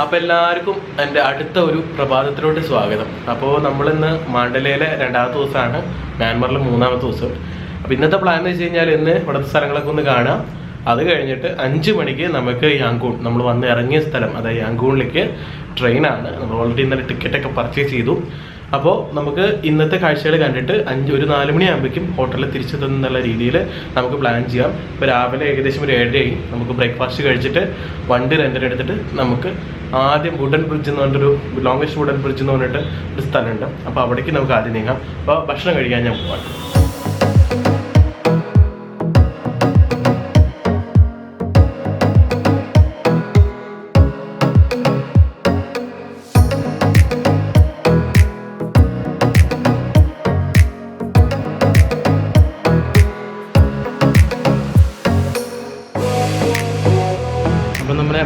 അപ്പോൾ എല്ലാവർക്കും എൻ്റെ അടുത്ത ഒരു പ്രഭാതത്തിലോട്ട് സ്വാഗതം. അപ്പോൾ നമ്മളിന്ന് മാണ്ടലയിലെ 2ാമത്തെ ദിവസമാണ്, മ്യാൻമറിലെ 3ാമത്തെ ദിവസം. അപ്പോൾ ഇന്നത്തെ പ്ലാൻ എന്ന് വെച്ച് കഴിഞ്ഞാൽ ഇന്ന് ഇവിടുത്തെ സ്ഥലങ്ങളൊക്കെ ഒന്ന് കാണാം. അത് കഴിഞ്ഞിട്ട് 5 മണിക്ക് നമുക്ക് യാങ്കൂൺ, നമ്മൾ വന്ന് ഇറങ്ങിയ സ്ഥലം, അതായത് യാങ്കൂണിലേക്ക് ട്രെയിനാണ്. നമ്മൾ ഓൾറെഡി ഇന്നലെ ടിക്കറ്റൊക്കെ പർച്ചേസ് ചെയ്തു. അപ്പോൾ നമുക്ക് ഇന്നത്തെ കാഴ്ചകൾ കണ്ടിട്ട് ഒരു 4 മണിയാകുമ്പോഴേക്കും ഹോട്ടലിൽ തിരിച്ചെത്തുന്നുള്ള രീതിയിൽ നമുക്ക് പ്ലാൻ ചെയ്യാം. ഇപ്പോൾ രാവിലെ ഏകദേശം ഒരു 7:30 നമുക്ക് ബ്രേക്ക്ഫാസ്റ്റ് കഴിച്ചിട്ട് വണ്ടി റെൻറ്റിനെടുത്തിട്ട് നമുക്ക് ആദ്യം വുഡൻ ബ്രിഡ്ജ് എന്ന് പറഞ്ഞിട്ടൊരു ലോങ്സ്റ്റ് വുഡൻ ബ്രിഡ്ജ് എന്ന് പറഞ്ഞിട്ട് ഒരു സ്ഥലമുണ്ട്. അപ്പോൾ അവിടേക്ക് നമുക്ക് ആദ്യം നീങ്ങാം. അപ്പോൾ ഭക്ഷണം കഴിക്കാൻ ഞാൻ പോവാം.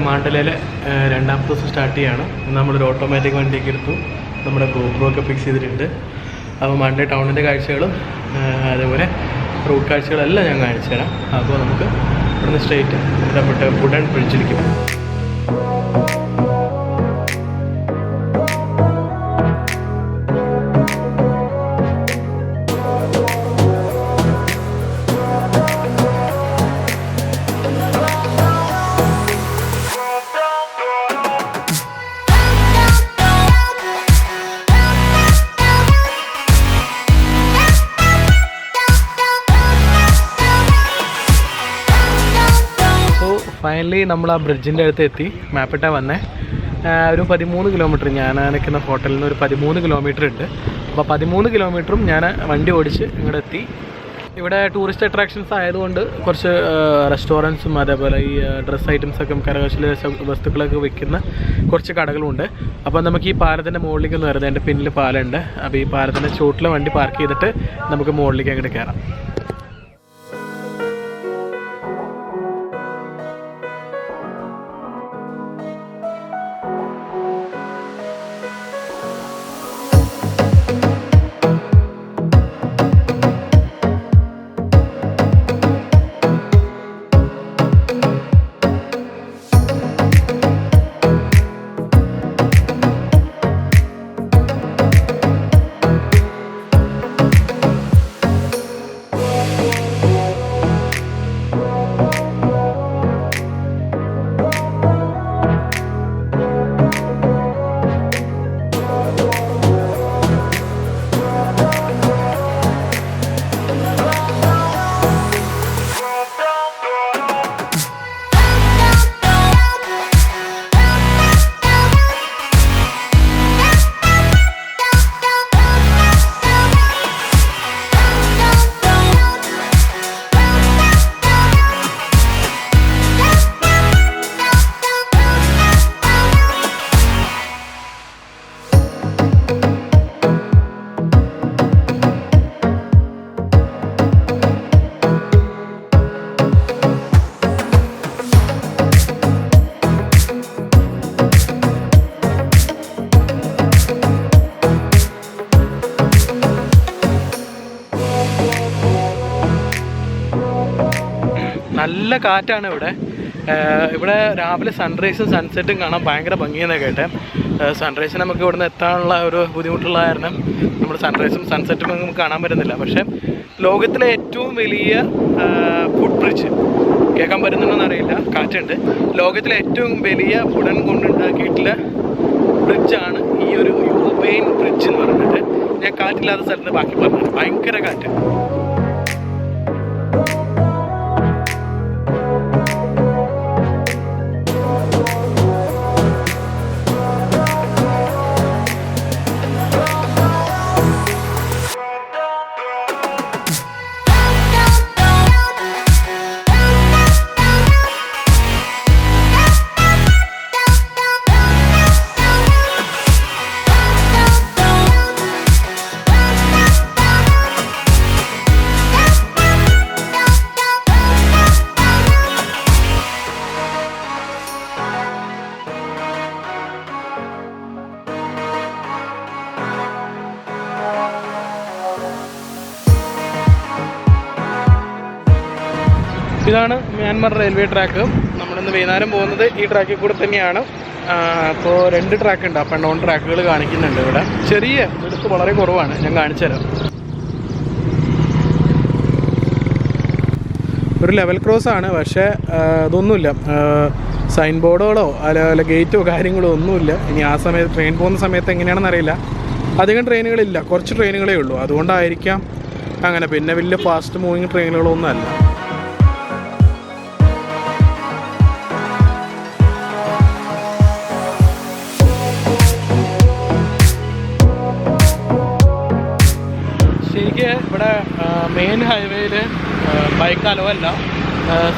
മാണ്ടലയിലെ 2ാമത്തെ ദിവസം സ്റ്റാർട്ട് ചെയ്യാണ്. നമ്മളൊരു ഓട്ടോമാറ്റിക് വണ്ടിയൊക്കെ എടുത്തു, നമ്മുടെ GoPro ഒക്കെ ഫിക്സ് ചെയ്തിട്ടുണ്ട്. അപ്പോൾ മാണ്ടലൈ ടൗണിൻ്റെ കാഴ്ചകളും അതേപോലെ റൂട്ട് കാഴ്ചകളെല്ലാം ഞാൻ കാണിച്ചു തരാം. അപ്പോൾ നമുക്ക് ഇവിടുന്ന് സ്ട്രെയിറ്റ് നമ്മുടെ വുഡൻ ബ്രിഡ്ജിലേക്ക് പോകാം. ഫൈനലി നമ്മൾ ആ ബ്രിഡ്ജിൻ്റെ അടുത്ത് എത്തി. മാപ്പിട്ടാ വന്നേ. ഒരു 13 കിലോമീറ്റർ, ഞാൻ നിൽക്കുന്ന ഹോട്ടലിൽ നിന്ന് ഒരു 13 കിലോമീറ്റർ ഉണ്ട്. അപ്പോൾ 13 കിലോമീറ്ററും ഞാൻ വണ്ടി ഓടിച്ച് ഇങ്ങോട്ട് എത്തി. ഇവിടെ ടൂറിസ്റ്റ് അട്രാക്ഷൻസ് ആയതുകൊണ്ട് കുറച്ച് റെസ്റ്റോറൻറ്റ്സും അതേപോലെ ഈ ഡ്രസ്സ് ഐറ്റംസൊക്കെ കരകൗശല വസ്തുക്കളൊക്കെ വിൽക്കുന്ന കുറച്ച് കടകളുണ്ട്. അപ്പോൾ നമുക്ക് ഈ പാലത്തിൻ്റെ മുകളിലേക്ക് ഒന്ന് വരുന്നത്, എൻ്റെ പിന്നിൽ പാലമുണ്ട്. അപ്പോൾ ഈ പാലത്തിൻ്റെ ചുവട്ടിൽ വണ്ടി പാർക്ക് ചെയ്തിട്ട് നമുക്ക് മുകളിലേക്ക് അങ്ങോട്ട് കയറാം. നല്ല കാറ്റാണ് ഇവിടെ. ഇവിടെ രാവിലെ സൺറൈസും സൺസെറ്റും കാണാൻ ഭയങ്കര ഭംഗിയെന്ന് കേട്ടെ. സൺറൈസിന് നമുക്ക് ഇവിടുന്ന് എത്താനുള്ള ഒരു ബുദ്ധിമുട്ടുള്ള കാരണം നമ്മൾ സൺറൈസും സൺസെറ്റും നമുക്ക് കാണാൻ പറ്റുന്നില്ല. പക്ഷേ ലോകത്തിലെ ഏറ്റവും വലിയ ഫുഡ് ബ്രിഡ്ജ്, കേൾക്കാൻ പറ്റുന്നുണ്ടോയെന്ന് അറിയില്ല, കാറ്റുണ്ട്. ലോകത്തിലെ ഏറ്റവും വലിയ വുഡൻ കൊണ്ടുണ്ടാക്കിയിട്ടുള്ള ബ്രിഡ്ജാണ് ഈ ഒരു ബെയിൻ ബ്രിഡ്ജ് എന്ന് പറഞ്ഞിട്ട്. ഞാൻ കാറ്റില്ലാത്ത സ്ഥലത്ത് ബാക്കി പറഞ്ഞു, ഭയങ്കര കാറ്റ്. ഇതാണ് മ്യാൻമർ റെയിൽവേ ട്രാക്ക്. നമ്മളിന്ന് വൈകുന്നേരം പോകുന്നത് ഈ ട്രാക്കിൽ കൂടെ തന്നെയാണ്. അപ്പോൾ 2 ട്രാക്ക് ഉണ്ട്. അപ്പ് ആൻഡ് ഡൗൺ ട്രാക്കുകൾ കാണിക്കുന്നുണ്ട് ഇവിടെ. ചെറിയ എടുത്ത് വളരെ കുറവാണ്. ഞാൻ കാണിച്ചു തരാം. ഒരു ലെവൽ ക്രോസ് ആണ്, പക്ഷേ അതൊന്നുമില്ല. സൈൻ ബോർഡുകളോ അല്ല ഗേറ്റോ കാര്യങ്ങളോ ഒന്നുമില്ല. ഇനി ആ സമയത്ത് ട്രെയിൻ പോകുന്ന സമയത്ത് എങ്ങനെയാണെന്ന് അറിയില്ല. അധികം ട്രെയിനുകളില്ല, കുറച്ച് ട്രെയിനുകളേ ഉള്ളൂ. അതുകൊണ്ടായിരിക്കാം അങ്ങനെ. പിന്നെ വലിയ ഫാസ്റ്റ് മൂവിങ് ട്രെയിനുകളൊന്നും അല്ല. ശരിക്കും ഇവിടെ മെയിൻ ഹൈവേയിൽ ബൈക്ക് അലവല്ല.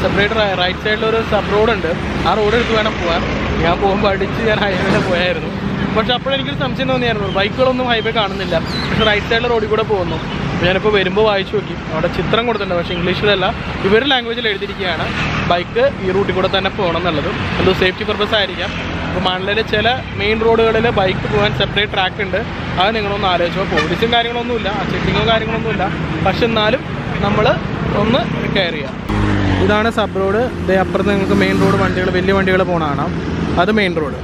സെപ്പറേറ്റ് റൈറ്റ് സൈഡിലൊരു സബ് റോഡുണ്ട്. ആ റോഡ് എടുത്ത് വേണം പോകാൻ. ഞാൻ പോകുമ്പോൾ അടിച്ച് ഞാൻ ഹൈവേയിൽ പോയായിരുന്നു. പക്ഷെ അപ്പോഴെനിക്കൊരു സംശയം തോന്നിയായിരുന്നു, ബൈക്കുകളൊന്നും ഹൈവേ കാണുന്നില്ല, പക്ഷേ റൈറ്റ് സൈഡിലെ റോഡിൽ കൂടെ പോകുന്നു. ഞാനിപ്പോൾ വരുമ്പോൾ വായിച്ചു നോക്കി, അവിടെ ചിത്രം കൊടുത്തിട്ടുണ്ട്, പക്ഷേ ഇംഗ്ലീഷിലല്ല, ഇവരുടെ ലാംഗ്വേജിൽ എഴുതിയിരിക്കുകയാണ് ബൈക്ക് ഈ റൂട്ടിൽ കൂടെ തന്നെ പോകണം എന്നുള്ളത്. എന്തോ സേഫ്റ്റി പർപ്പസ് ആയിരിക്കാം. അപ്പോൾ മണലിൽ ചില മെയിൻ റോഡുകളിൽ ബൈക്ക് പോകാൻ സെപ്പറേറ്റ് ട്രാക്ക് ഉണ്ട്. അത് നിങ്ങളൊന്ന് ആലോചിച്ചോ. പോലീസും കാര്യങ്ങളൊന്നുമില്ല, ചെക്കിങ്ങോ കാര്യങ്ങളൊന്നുമില്ല, പക്ഷെ എന്നാലും നമ്മൾ ഒന്ന് കെയർ ചെയ്യാം. ഇതാണ് സബ് റോഡ്. ഇതേ അപ്പുറത്ത് നിങ്ങൾക്ക് മെയിൻ റോഡ് വണ്ടികൾ, വലിയ വണ്ടികൾ പോകണ കാണാം. അത് മെയിൻ റോഡ്.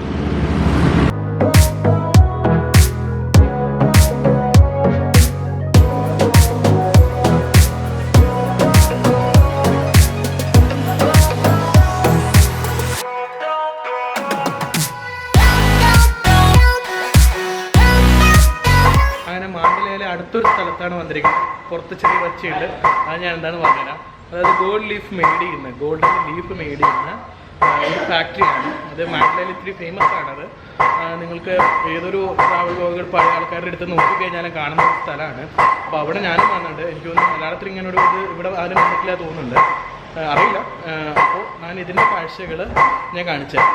അടുത്തൊരു സ്ഥലത്താണ് വന്നിരിക്കുന്നത്. പുറത്ത് ചെറിയ വച്ചയുണ്ട്, അത് ഞാൻ എന്താണ് പറഞ്ഞുതരാം. അതായത് ഗോൾഡ് ലീഫ് മെയ്ഡ് ചെയ്യുന്ന, ഗോൾഡൻ ലീഫ് മെയ്ഡ് ചെയ്യുന്ന ഒരു ഫാക്ടറിയാണ്. അത് മാൻഡലയിൽ ഇത്തിരി ഫേമസ് ആണത്. നിങ്ങൾക്ക് ഏതൊരു ട്രാവൽ വ്ലോഗുകൾ പഴയ ആൾക്കാരുടെ അടുത്ത് നോക്കിക്കഴിഞ്ഞാലും കാണുന്ന ഒരു സ്ഥലമാണ്. അപ്പോൾ അവിടെ ഞാനും വന്നിട്ടുണ്ട്. എനിക്ക് തോന്നുന്നു മലയാളത്തിൽ ഇങ്ങനെ ഒരു ഇത് ഇവിടെ ആരും വന്നിട്ടില്ല തോന്നുന്നുണ്ട്, അറിയില്ല. അപ്പോൾ ഞാൻ ഇതിൻ്റെ കാഴ്ചകൾ ഞാൻ കാണിച്ചു തരാം.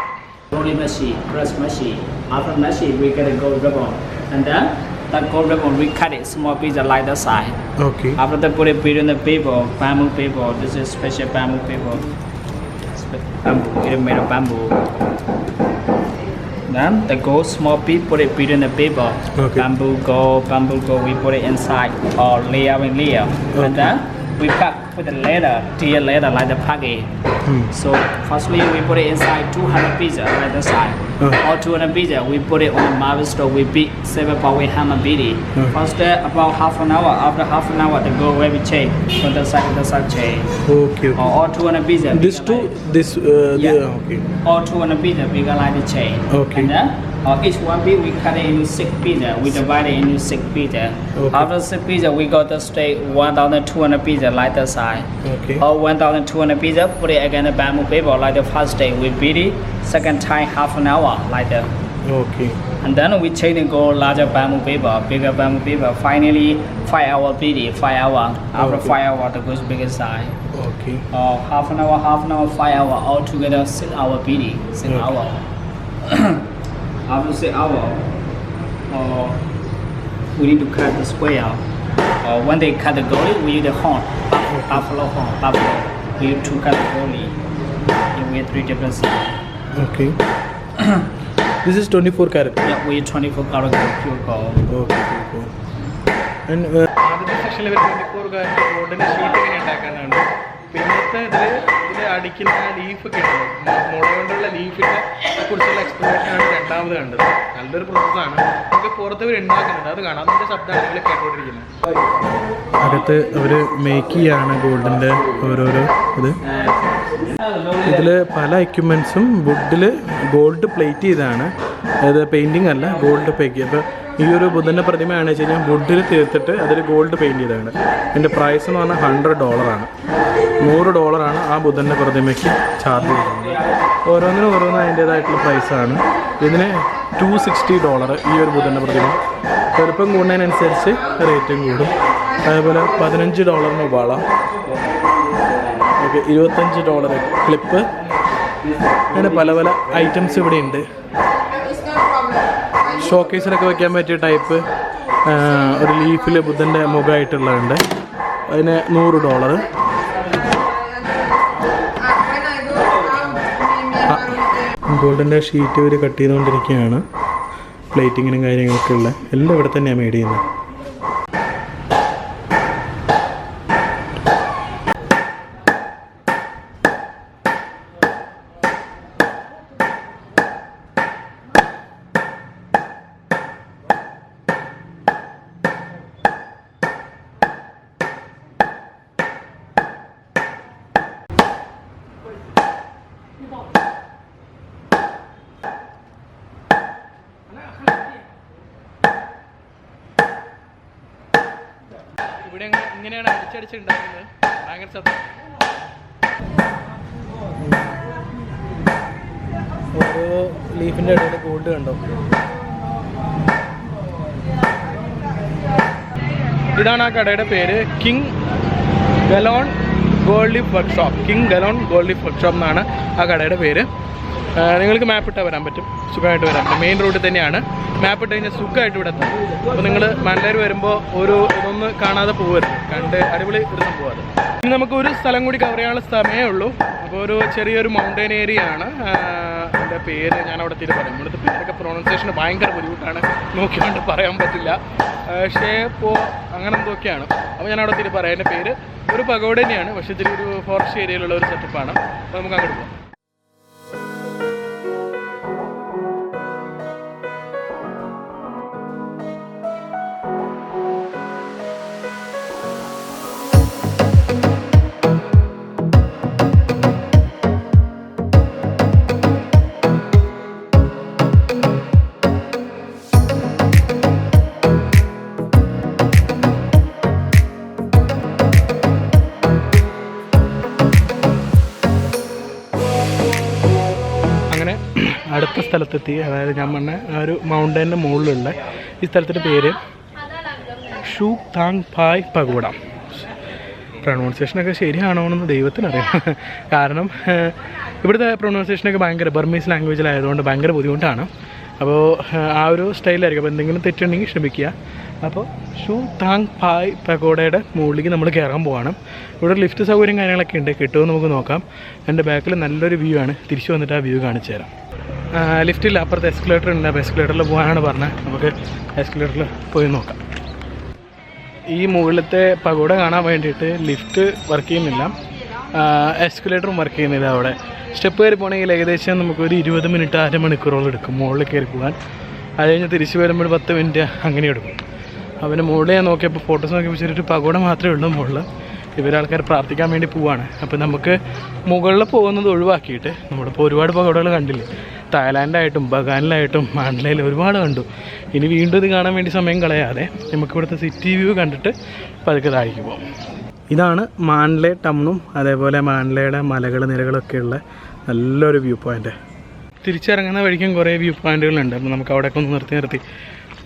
That gold ribbon, we cut it small piece like the size. Okay. After that, put it in the paper, bamboo paper. This is special bamboo paper. Bamboo, it is made of bamboo. Then the gold small piece, put it in the paper. Okay. Bamboo gold. We put it inside or layer by layer. Okay. And then we pack with the leather, deer leather like the package. So firstly we put it inside 200 pieces like the side. Or 200 pieces we put it on the marble stove. We beat 7 power with hammer beat it. First about half an hour. After half an hour the go where we change from the side to the side change. Okay. Or 200 pieces. This two like this yeah. Okay. Or 200 pieces bigger like the chain. Okay. And then each one piece we cut it into 6 pieces. We divide it into 6 pieces. Okay. After 6 pieces we got the steak 1,200 pieces like the side. Okay. Or 1,200 pieces. Put it again the bamboo paper like the first day. We beat it. Second time half an hour like that. Okay. And then we change and go larger bamboo paper, bigger bamboo paper. Finally 5 hour beat it. 5 hour. After Okay. 5 hour the goes bigger size. Okay. Half an hour, 5 hour. All together 6 hour beat it. 6 Okay. hour. After 6 hour, we need to cut the square. When they cut the goalie, we use the horn, buffalo horn, buffalo. We use to cut the goalie. We have 3 different sizes. Okay. This is 24 karat. Yeah, we use 24 karat pure gold. Okay. Cool. And ആദ്യത്തെ സെക്ഷനിൽ 24 carrot ഗോൾഡിൻ്റെ sheet എങ്ങനെ ഉണ്ടാക്കാനാണ്. പിന്നത്തെ ഇതിൽ അടിക്കുന്ന leaf ഒക്കെ ഉണ്ട്, മുള കൊണ്ടുള്ള ലീഫിൻ്റെ കുറിച്ചുള്ള എക്സ്പ്ലനേഷനാണ് രണ്ടാമത് കണ്ടത്. നല്ലൊരു പ്രോസസ്സാണ്. നമുക്ക് പുറത്തവർ ഉണ്ടാക്കുന്നുണ്ട്, അത് കാണാം. അതിൻ്റെ ശബ്ദമാണ് നിങ്ങൾ കേട്ടോണ്ടിരിക്കുന്നത്. അകത്ത് അവർ മേക്ക് ചെയ്യാണ് ഗോൾഡിൻ്റെ ഓരോരോ ഇത്. ഇതിൽ പല എക്യുപ്മെൻറ്റ്സും വുഡിൽ ഗോൾഡ് പ്ലേറ്റ് ചെയ്താണ്. അതായത് പെയിൻറ്റിങ് അല്ല, ഗോൾഡ് പേക്ക്. അപ്പോൾ ഈ ഒരു ബുദ്ധൻ്റെ പ്രതിമയാണെന്ന് വെച്ച് കഴിഞ്ഞാൽ വുഡിൽ തീർത്തിട്ട് അതിൽ ഗോൾഡ് പെയിൻറ്റ് ചെയ്തതാണ്. ഇതിൻ്റെ പ്രൈസ് എന്ന് പറഞ്ഞാൽ $100. $100 ആ ബുദ്ധൻ്റെ പ്രതിമയ്ക്ക് ചാർജ് ചെയ്യുന്നത്. ഓരോന്നിനും അതിൻ്റേതായിട്ടുള്ള പ്രൈസാണ്. ഇതിന് $260 ഈ ഒരു ബുദ്ധൻ്റെ പ്രതിമ. ചെറുപ്പം കൂടുന്നതിനനുസരിച്ച് റേറ്റും കൂടും. അതേപോലെ $15 വാള, ഓക്കെ, $25 ക്ലിപ്പ്. അങ്ങനെ പല പല ഐറ്റംസ് ഇവിടെ ഉണ്ട്. ഷോക്കേസിലൊക്കെ വയ്ക്കാൻ പറ്റിയ ടൈപ്പ് ഒരു ലീഫിൽ ബുദ്ധൻ്റെ മുഖമായിട്ടുള്ളതുണ്ട്. അതിന് $100. ഗോൾഡിൻ്റെ ഷീറ്റ് ഇവർ കട്ട് ചെയ്തുകൊണ്ടിരിക്കുകയാണ്. പ്ലേറ്റിങ്ങിനും കാര്യങ്ങളൊക്കെ ഉള്ള എല്ലാം ഇവിടെ തന്നെയാണ് മേഡ് ചെയ്യുന്നത്. ഇവിടെ ഇങ്ങനെയാണ് അടിച്ചടിച്ചുണ്ടാക്കുന്നത്. ഭയങ്കര സത്യം. ഓരോ ലീഫിൻ്റെ ഇടയിൽ ഗോൾഡ് കണ്ടോ. ഇതാണ് ആ കടയുടെ പേര്, king gallon gold leaf workshop. King gallon gold leaf workshop എന്നാണ് ആ കടയുടെ പേര്. നിങ്ങൾക്ക് മാപ്പ് ഇട്ടാൽ വരാൻ പറ്റും, സുഖമായിട്ട് വരാൻ പറ്റും. മെയിൻ റോഡിൽ തന്നെയാണ്. മാപ്പ് ഇട്ട് കഴിഞ്ഞാൽ സുഖമായിട്ട് ഇവിടെ എത്താം. അപ്പോൾ നിങ്ങൾ മാൻഡ്ലേയിൽ വരുമ്പോൾ ഇതൊന്ന് കാണാതെ പോകരുത്, കണ്ട് അടിപൊളി ഒരു സംഭവമാണ്. ഇനി നമുക്ക് ഒരു സ്ഥലം കൂടി കവർ ചെയ്യാനുള്ള സമയമേ ഉള്ളൂ. അപ്പോൾ ഒരു ചെറിയൊരു മൗണ്ടൻ ഏരിയ ആണ്. എൻ്റെ പേര് ഞാൻ അവിടെ തിരി പറയും. ഇവിടുത്തെ പേരൊക്കെ പ്രൊണൗൺസിയേഷന് ഭയങ്കര ബുദ്ധിമുട്ടാണ്, നോക്കിക്കൊണ്ട് പറയാൻ പറ്റില്ല. പക്ഷേ ഇപ്പോൾ അങ്ങനെ എന്തൊക്കെയാണ്. അപ്പോൾ ഞാൻ അവിടെ തിരി പറയാം. എൻ്റെ പേര് ഒരു പഗോഡ തന്നെയാണ്, പക്ഷേ ഇത്തിരി ഒരു ഫോറസ്റ്റ് ഏരിയയിലുള്ള ഒരു സെറ്റപ്പാണ്. അപ്പോൾ നമുക്ക് അങ്ങോട്ട് പോകാം. അടുത്ത സ്ഥലത്തെത്തി. അതായത് ഞാൻ പറഞ്ഞ ആ ഒരു മൗണ്ടൻ്റെ മുകളിലുള്ള ഈ സ്ഥലത്തിൻ്റെ പേര് ഷൂ താങ് പായ് പഗോഡ. പ്രൊണൗൺസിയേഷനൊക്കെ ശരിയാണോ എന്ന് ദൈവത്തിനറിയാം. കാരണം ഇവിടുത്തെ പ്രൊണൗൺസിയേഷനൊക്കെ ഭയങ്കര ബർമീസ് ലാംഗ്വേജിലായതുകൊണ്ട് ഭയങ്കര ബുദ്ധിമുട്ടാണ്. അപ്പോൾ ആ ഒരു സ്റ്റൈലായിരിക്കും. അപ്പോൾ എന്തെങ്കിലും തെറ്റുണ്ടെങ്കിൽ ക്ഷമിക്കുക. അപ്പോൾ ഷൂ താങ് പായ് പഗോഡയുടെ മുകളിലേക്ക് നമ്മൾ കയറാൻ പോവാണ്. ഇവിടെ ലിഫ്റ്റ് സൗകര്യം കാര്യങ്ങളൊക്കെ ഉണ്ട്, കിട്ടുമെന്ന് നമുക്ക് നോക്കാം. എൻ്റെ ബാക്കിൽ നല്ലൊരു വ്യൂ ആണ്. തിരിച്ചു വന്നിട്ട് ആ വ്യൂ കാണിച്ചു തരാം. ലിഫ്റ്റില്ല, അപ്പുറത്ത് എസ്കലേറ്റർ ഉണ്ട്. അപ്പോൾ എസ്കലേറ്ററിൽ പോകാനാണ് പറഞ്ഞത്. നമുക്ക് എസ്കലേറ്ററിൽ പോയി നോക്കാം. ഈ മുകളിലത്തെ പഗോഡ കാണാൻ വേണ്ടിയിട്ട് ലിഫ്റ്റ് വർക്ക് ചെയ്യുന്നില്ല, എസ്കലേറ്ററും വർക്ക് ചെയ്യുന്നില്ല. അവിടെ സ്റ്റെപ്പ് കയറി പോകണമെങ്കിൽ ഏകദേശം നമുക്കൊരു 20 മിനിറ്റ് അരമണിക്കൂറോളം എടുക്കും മുകളിൽ കയറി പോകാൻ. അത് കഴിഞ്ഞ് തിരിച്ച് വരുമ്പോൾ 10 മിനിറ്റ് അങ്ങനെ എടുക്കും. അവന് മുകളിൽ ഞാൻ നോക്കിയപ്പോൾ ഫോട്ടോസ് നോക്കിയപ്പോൾ ചെറിയൊരു പഗോഡ മാത്രമേ ഉള്ളൂ മുകളിൽ. ഇവരാൾക്കാർ പ്രാർത്ഥിക്കാൻ വേണ്ടി പോവാണ്. അപ്പോൾ നമുക്ക് മുകളിൽ പോകുന്നത് ഒഴിവാക്കിയിട്ട് നമ്മളിപ്പോൾ ഒരുപാട് പഗോഡകൾ കണ്ടില്ലേ, തായ്ലാൻഡായിട്ടും ബഗാനിലായിട്ടും മാൻഡ്ലയിൽ ഒരുപാട് കണ്ടു. ഇനി വീണ്ടും ഇത് കാണാൻ വേണ്ടി സമയം കളയാതെ നമുക്കിവിടുത്തെ സിറ്റി വ്യൂ കണ്ടിട്ട് പതുക്കെ താഴേക്ക് പോകാം. ഇതാണ് മാൻഡ്ലേ ടൗണും അതേപോലെ മാൻഡ്ലയുടെ മലകൾ നിരകളൊക്കെയുള്ള നല്ലൊരു വ്യൂ പോയിൻ്റ്. തിരിച്ചിറങ്ങുന്ന വഴിക്കും കുറേ വ്യൂ പോയിൻറ്റുകളുണ്ട്. അപ്പോൾ നമുക്ക് അവിടെയൊക്കെ ഒന്ന് നിർത്തി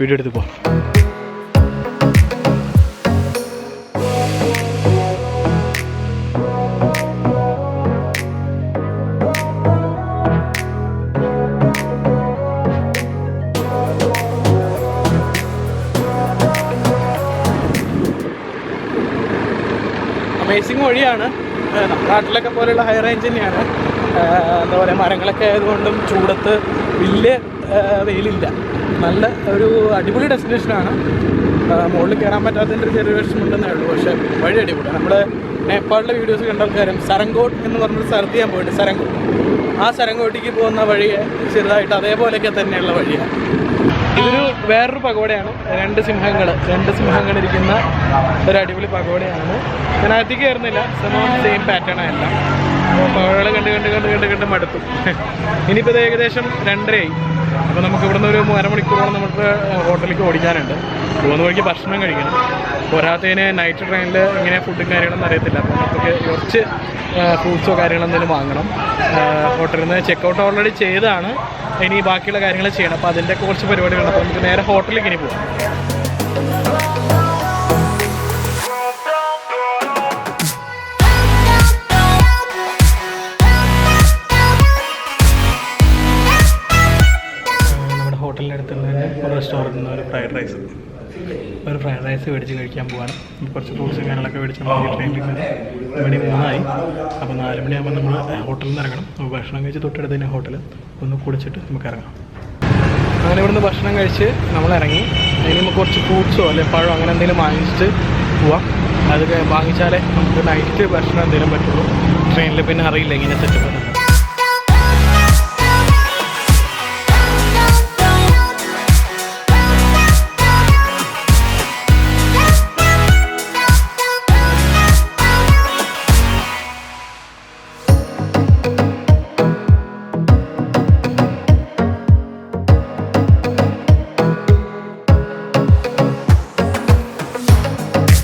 വീഡിയോ എടുത്ത് പോകാം. അമേസിങ് വഴിയാണ്. നാട്ടിലൊക്കെ പോലെയുള്ള ഹൈ റേഞ്ച് തന്നെയാണ്. എന്താ പറയുക, മരങ്ങളൊക്കെ ആയതുകൊണ്ടും ചൂടത്ത് വലിയ വെയിലില്ല. നല്ല ഒരു അടിപൊളി ഡെസ്റ്റിനേഷനാണ്. മുകളിൽ കയറാൻ പറ്റാത്തതിൻ്റെ ഒരു ചെറിയ വിഷമമുണ്ടെന്നേ ഉള്ളൂ. പക്ഷേ വഴി അടിപൊളി. നമ്മൾ നേപ്പാളിലെ വീഡിയോസ് കണ്ട ആൾക്കാരും സരങ്കോട്ട് എന്ന് പറഞ്ഞൊരു സ്ഥലത്ത് ഞാൻ പോയിട്ട് സരങ്കോട്ട്, ആ സരങ്കോട്ടിക്ക് പോകുന്ന വഴി ചെറുതായിട്ട് അതേപോലെയൊക്കെ തന്നെയുള്ള വഴിയാണ്. ഇതൊരു വേറൊരു പഗോഡയാണ്. രണ്ട് സിംഹങ്ങൾ ഇരിക്കുന്ന ഒരു അടിപൊളി പഗോഡയാണ്. ഞാൻ അധികം കയറുന്നില്ല, സെയിം പാറ്റേൺ എല്ലാം. പഗോഡകൾ കണ്ട് മടുത്തു. ഇനിയിപ്പോൾ ഇത് ഏകദേശം 2:30 അപ്പോൾ നമുക്ക് ഇവിടുന്ന് ഒരു 3 മണിക്കൂറോളം നമുക്ക് ഹോട്ടലിലേക്ക് ഓടിക്കാനുണ്ട്. പോകുന്ന വഴിക്ക് ഭക്ഷണം കഴിക്കണം. പോരാത്തതിന് നൈറ്റ് ട്രെയിനിൽ ഇങ്ങനെ ഫുഡും കാര്യങ്ങളൊന്നും അറിയത്തില്ല. അപ്പോൾ നമുക്ക് കുറച്ച് ഫ്രൂട്ട്സോ കാര്യങ്ങളെന്തെങ്കിലും വാങ്ങണം. ഹോട്ടലിൽ നിന്ന് ചെക്കൗട്ട് ഓൾറെഡി ചെയ്താണ്. ഇനി ബാക്കിയുള്ള കാര്യങ്ങൾ ചെയ്യണം. അപ്പോൾ അതിൻ്റെ കുറച്ച് പരിപാടികളുണ്ട്. അപ്പോൾ നമുക്ക് നേരെ ഹോട്ടലിലേക്ക് ഇനി പോകാം. നമ്മുടെ ഹോട്ടലിൻ്റെ അടുത്തുള്ള ഒരു റെസ്റ്റോറൻറ്റിൽ നിന്ന് ഒരു ഫ്രൈഡ് റൈസ് മേടിച്ച് കഴിക്കാൻ പോവാണ്. കുറച്ച് ഫ്രൂട്ട്സും കാര്യങ്ങളൊക്കെ മേടിച്ച് നമ്മൾ ട്രെയിനിൽ കയറി. മണി 3 അപ്പോൾ 4 മണിയാകുമ്പോൾ നമ്മൾ ഹോട്ടലിൽ നിന്ന് ഇറങ്ങണം. അപ്പോൾ ഭക്ഷണം കഴിച്ച് തൊട്ടടുത്ത് തന്നെ ഹോട്ടൽ ഒന്ന് കുടിച്ചിട്ട് നമുക്ക് ഇറങ്ങാം. അങ്ങനെ ഇവിടുന്ന് ഭക്ഷണം കഴിച്ച് നമ്മൾ ഇറങ്ങി. ഇനി നമുക്ക് കുറച്ച് ഫ്രൂട്ട്സോ അല്ലെങ്കിൽ പഴമോ അങ്ങനെ എന്തെങ്കിലും വാങ്ങിച്ചിട്ട് പോവാം. അത് വാങ്ങിച്ചാലേ നമുക്ക് നൈറ്റ് ഭക്ഷണം എന്തെങ്കിലും പറ്റുള്ളൂ. ട്രെയിനിൽ പിന്നെ അറിയില്ല ഇങ്ങനെ സെറ്റപ്പ്.